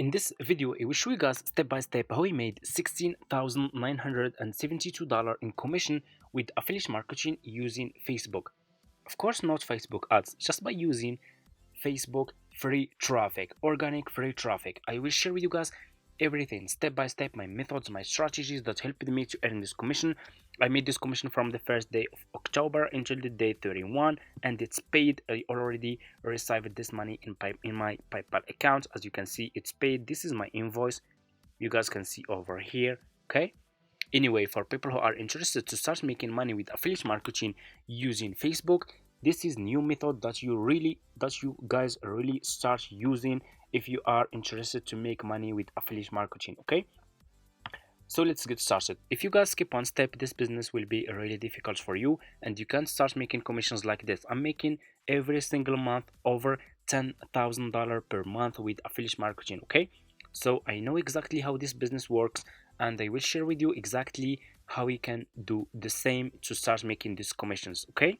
In this video, I will show you guys step by step how I made $16,972 in commission with affiliate marketing using Facebook. Of course, not Facebook ads, just by using Facebook free traffic, organic free traffic. I will share with you guys everything step by step, my methods, my strategies that helped me to earn this commission. I made this commission from the first day of October until the day 31, and it's paid. I already received this money in my PayPal account. As you can see, it's paid. This is my invoice. You guys can see over here. Okay. Anyway, for people who are interested to start making money with affiliate marketing using Facebook, this is new method that you guys really start using if you are interested to make money with affiliate marketing. Okay, so let's get started. If you guys skip one step, this business will be really difficult for you and you can't start making commissions like this. I'm making every single month over $10,000 per month with affiliate marketing. Okay, so I know exactly how this business works and I will share with you exactly how you can do the same to start making these commissions. Okay,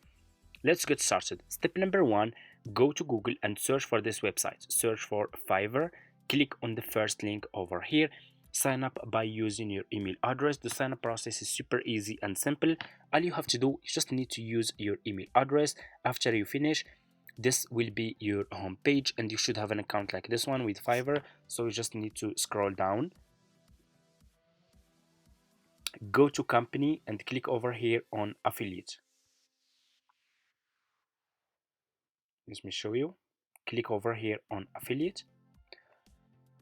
let's get started. Step number one, go to Google and search for this website. Search for Fiverr. Click on the first link over here. Sign up by using your email address. The sign up process is super easy and simple. All you have to do, you just need to use your email address. After you finish, this will be your home page and you should have an account like this one with Fiverr. So you just need to scroll down, go to company and click over here on affiliate. Let me show you. Click over here on affiliate.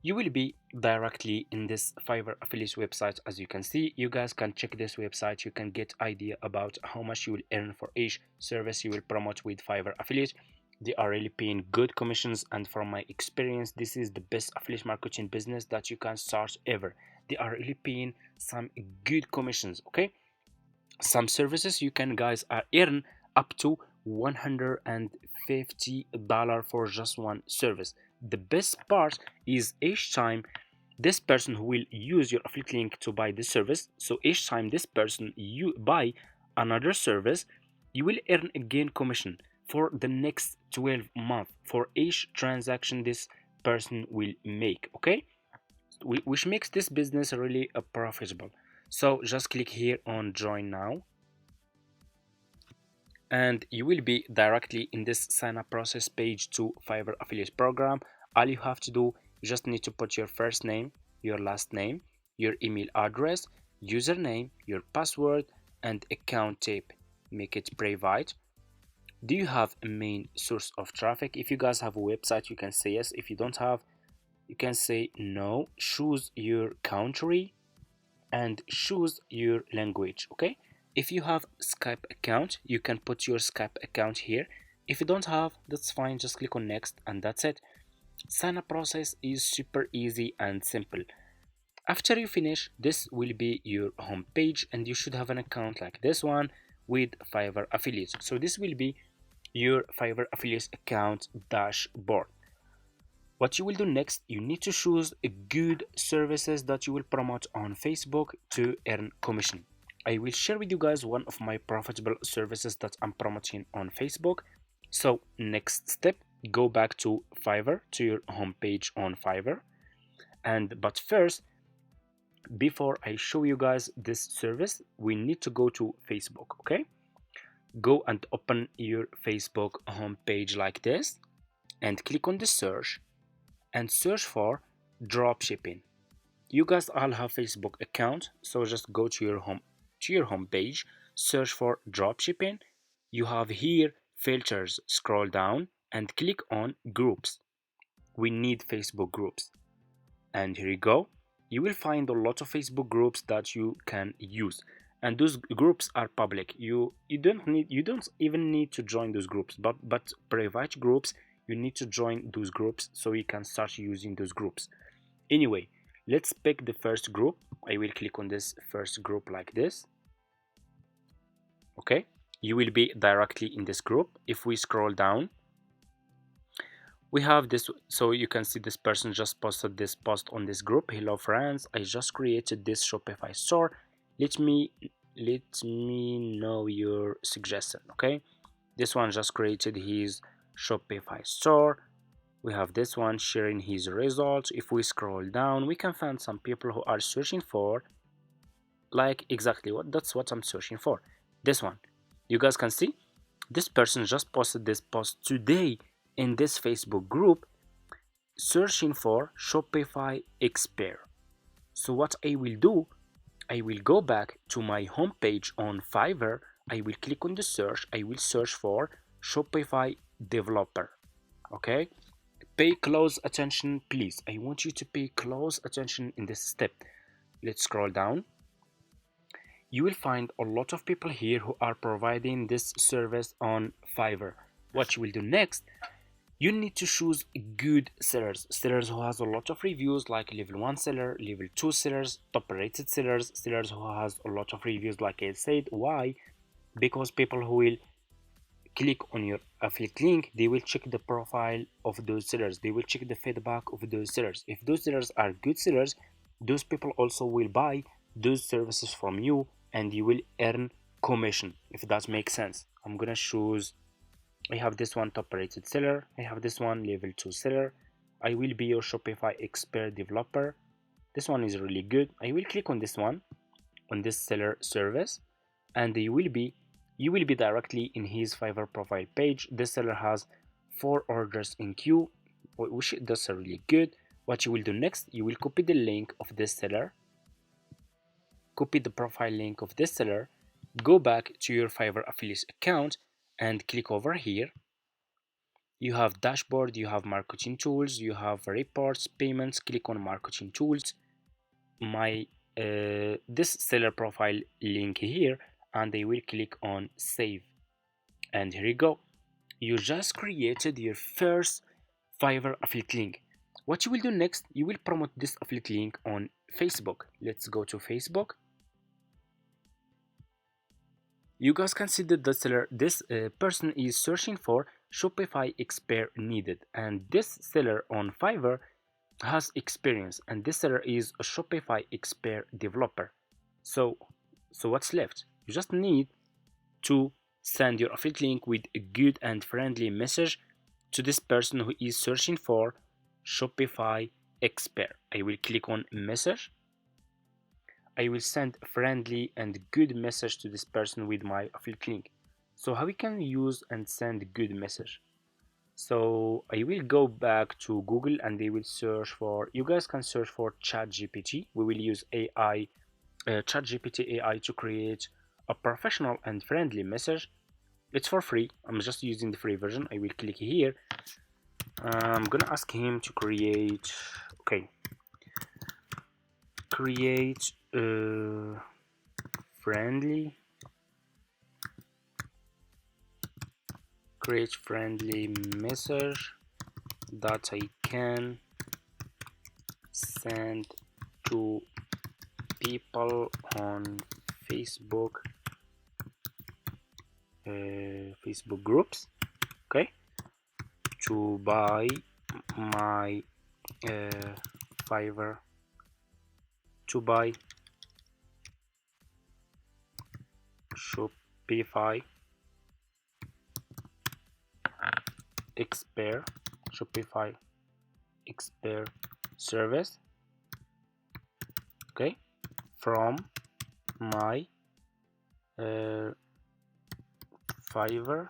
You will be directly in this Fiverr affiliate website. As you can see, you guys can check this website. You can get idea about how much you will earn for each service you will promote with Fiverr affiliate. They are really paying good commissions, and from my experience, this is the best affiliate marketing business that you can start ever. They are really paying some good commissions. Okay, some services you can guys earn up to $150 for just one service. The best part is each time this person who will use your affiliate link to buy this service, so each time this person you buy another service, you will earn again commission for the next 12 months for each transaction this person will make. Okay, which makes this business really profitable. So just click here on join now and you will be directly in this sign up process page to Fiverr affiliate program. All you have to do, you just need to put your first name, your last name, your email address, username, your password and account type. Make it private. Do you have a main source of traffic? If you guys have a website, you can say yes. If you don't have, you can say no. Choose your country and choose your language. Okay, if you have Skype account, you can put your Skype account here. If you don't have, that's fine, just click on next and that's it. Sign up process is super easy and simple. After you finish, this will be your home page and you should have an account like this one with Fiverr affiliates. So this will be your Fiverr affiliates account dashboard. What you will do next, you need to choose a good services that you will promote on Facebook to earn commission. I will share with you guys one of my profitable services that I'm promoting on Facebook. So next step, go back to Fiverr, to your homepage on Fiverr. But first, before I show you guys this service, we need to go to Facebook. Okay, go and open your Facebook homepage like this and click on the search and search for dropshipping. You guys all have Facebook account, so just go to your home page, search for dropshipping. You have here filters, scroll down and click on groups. We need Facebook groups, and here you go. You will find a lot of Facebook groups that you can use, and those groups are public. You don't even need to join those groups, but private groups, you need to join those groups so you can start using those groups. Anyway, let's pick the first group. I will click on this first group like this. Okay, you will be directly in this group. If we scroll down, we have this, so you can see this person just posted this post on this group. Hello friends, I just created this Shopify store. Let me know your suggestion. Okay, this one just created his Shopify store. We have this one sharing his results. If we scroll down, we can find some people who are searching for like exactly that's what I'm searching for. This one. You guys can see this person just posted this post today in this Facebook group searching for Shopify expert. So what I will do, I will go back to my homepage on Fiverr. I will click on the search. I will search for Shopify developer. Okay? Pay close attention, please. I want you to pay close attention in this step. Let's scroll down. You will find a lot of people here who are providing this service on Fiverr. What you will do next, you need to choose good sellers who has a lot of reviews, like level 1 seller, level 2 sellers, top rated sellers who has a lot of reviews, like I said. Why? Because people who will click on your affiliate link, they will check the profile of those sellers, they will check the feedback of those sellers. If those sellers are good sellers, those people also will buy those services from you and you will earn commission, if that makes sense. I'm gonna choose, I have this one top rated seller, I have this one level 2 seller. I will be your Shopify expert developer. This one is really good. I will click on this one, on this seller service, and you will be directly in his Fiverr profile page. This seller has 4 orders in queue, which that's really good. What you will do next, you will copy the link of this seller, copy the profile link of this seller, go back to your Fiverr affiliate account and click over here. You have dashboard, you have marketing tools, you have reports, payments. Click on marketing tools, my this seller profile link here, and I will click on save. And here you go, you just created your first Fiverr affiliate link. What you will do next, you will promote this affiliate link on Facebook. Let's go to Facebook. You guys can see that the seller, this person is searching for Shopify expert needed, and this seller on Fiverr has experience, and this seller is a Shopify expert developer. So what's left? You just need to send your affiliate link with a good and friendly message to this person who is searching for Shopify expert. I will click on message. I will send a friendly and good message to this person with my affiliate link. So how we can use and send good message? So I will go back to Google and they will search for, you guys can search for ChatGPT. We will use AI, ChatGPT AI to create a professional and friendly message. It's for free. I'm just using the free version. I will click here. I'm gonna ask him to create, okay, create a friendly message that I can send to people on Facebook Facebook groups, okay, to buy my Fiverr, to buy Shopify expert service, okay, from my Fiverr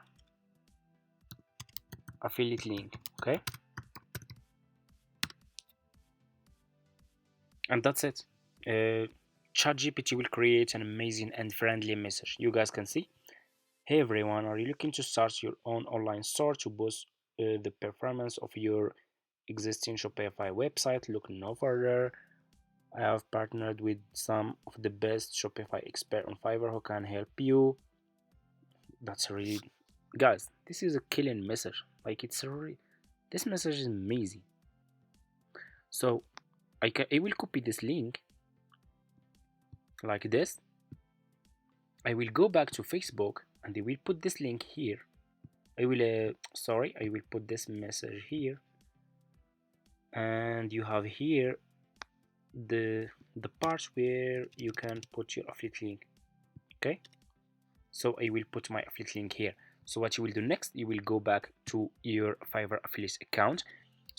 affiliate link, okay, and that's it. ChatGPT will create an amazing and friendly message. You guys can see. Hey everyone, are you looking to start your own online store to boost the performance of your existing Shopify website? Look no further. I have partnered with some of the best Shopify experts on Fiverr who can help you. That's really, guys, this is a killing message. Like, it's a really, this message is amazing. So I will copy this link like this. I will go back to Facebook and I will put this link here. I will I will put this message here, and you have here the part where you can put your affiliate link, okay. So I will put my affiliate link here. So what you will do next, you will go back to your Fiverr affiliate account.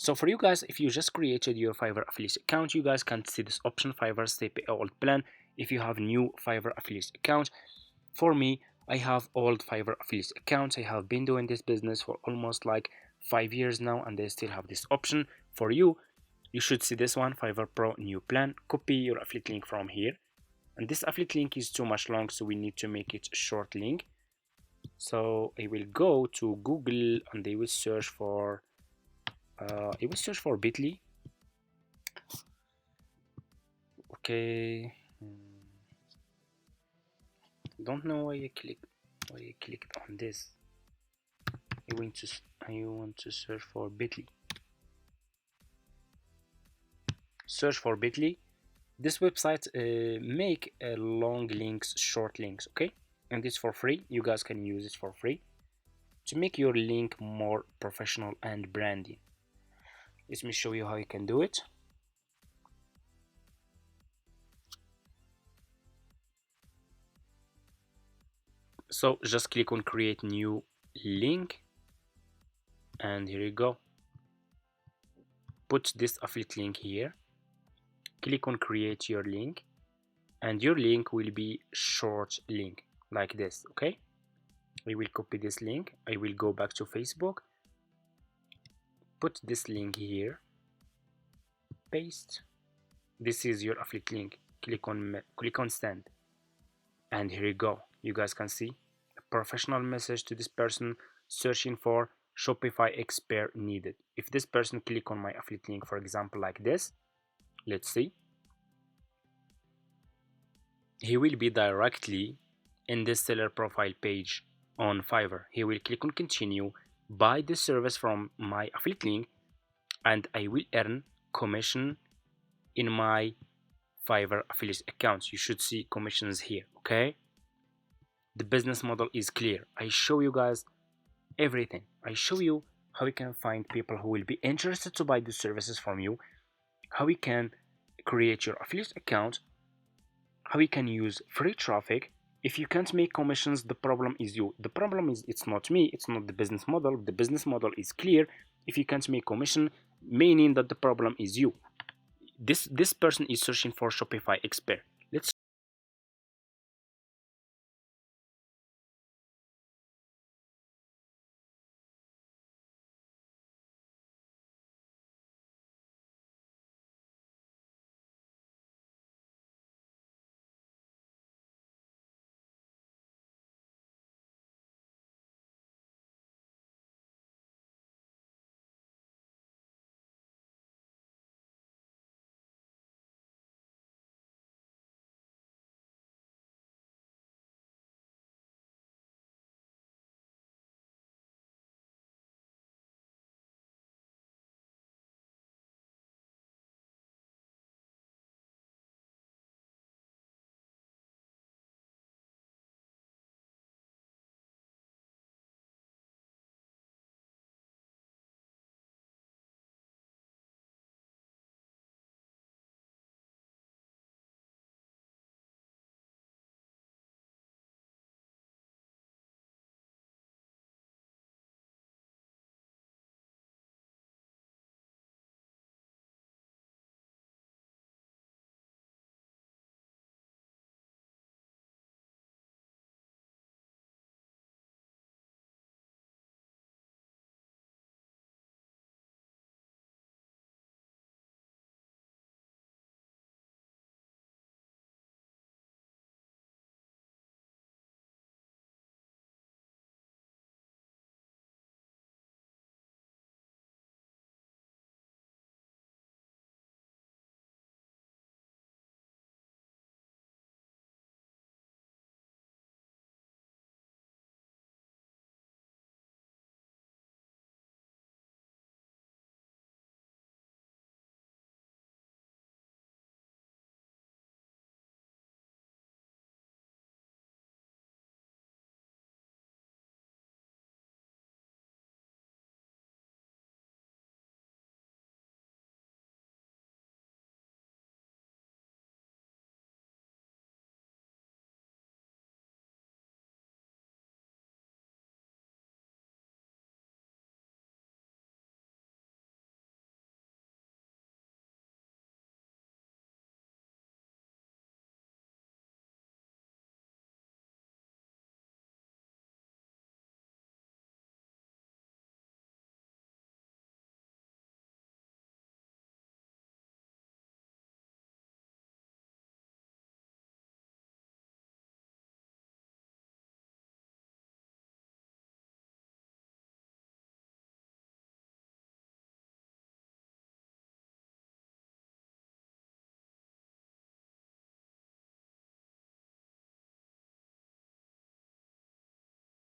So for you guys, if you just created your Fiverr affiliate account, you guys can see this option, Fiverr Stay Pay Old Plan. If you have new Fiverr affiliate account, for me, I have old Fiverr affiliate accounts. I have been doing this business for almost like 5 years now, and they still have this option. For you, you should see this one, Fiverr Pro New Plan. Copy your affiliate link from here. And this affiliate link is too much long, so we need to make it a short link. So I will go to Google and I will search for Bitly. Okay. Don't know why I clicked on this. I want to search for Bitly. Search for Bitly. This website make long links short links, okay, and it's for free. You guys can use it for free to make your link more professional and branding. Let me show you how you can do it. So just click on create new link, and here you go. Put this affiliate link here, click on create your link, and your link will be short link like this, okay. I will copy this link. I will go back to Facebook, put this link here, paste. This is your affiliate link. Click on send, and here you go. You guys can see a professional message to this person searching for Shopify expert needed. If this person click on my affiliate link, for example, like this, let's see, he will be directly in this seller profile page on Fiverr. He will click on continue, buy the service from my affiliate link, and I will earn commission in my Fiverr affiliate accounts. You should see commissions here, okay. The business model is clear. I show you guys everything. I show you how you can find people who will be interested to buy the services from you, how you can create your affiliate account, how you can use free traffic. If you can't make commissions, the problem is you. The problem is it's not me, it's not the business model. The business model is clear. If you can't make commission, meaning that the problem is you. This person is searching for Shopify expert.